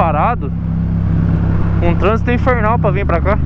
parado. Um trânsito infernal pra vir pra cá.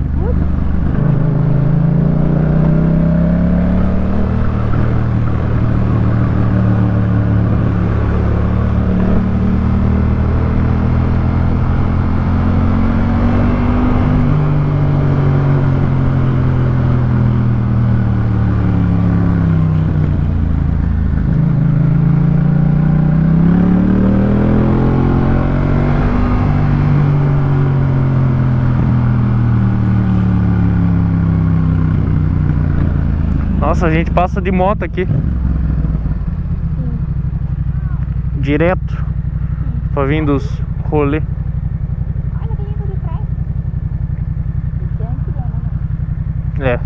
Nossa, a gente passa de moto aqui. Direto. Pra vir dos rolê. Olha que lindo de trás. É.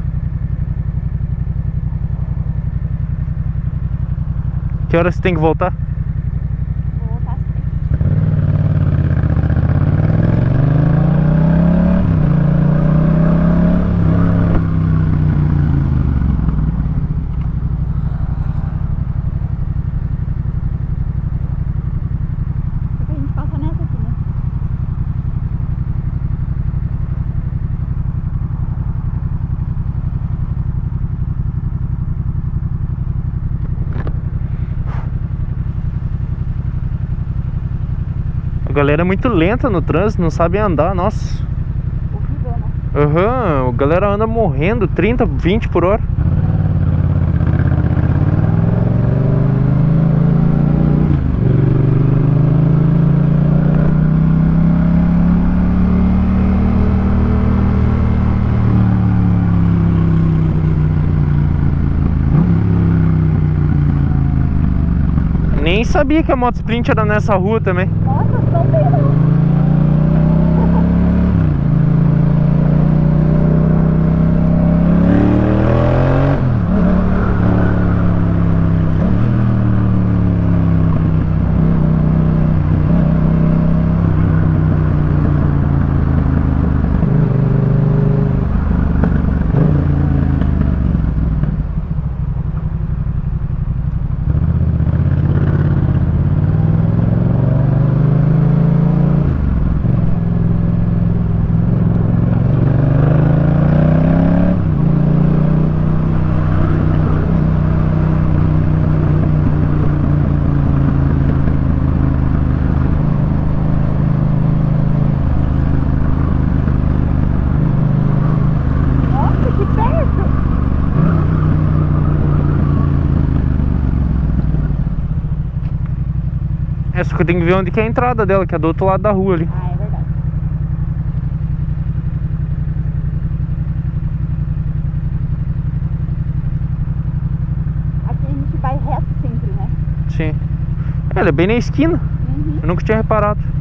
Que horas você tem que voltar? Vou voltar às 3. Porque a gente passa nessa aqui, né? A galera é muito lenta no trânsito, não sabe andar, nossa. Horrível, né? Aham, a galera anda morrendo, 30, 20 por hora. Nem sabia que a Moto Sprint era nessa rua também. Nossa, não tem não. Nossa, que perto. É, só que eu tenho que ver onde que é a entrada dela, que é do outro lado da rua ali. Ah, é verdade. Aqui a gente vai reto sempre, né? Sim. Ela é bem na esquina. Uhum. Eu nunca tinha reparado.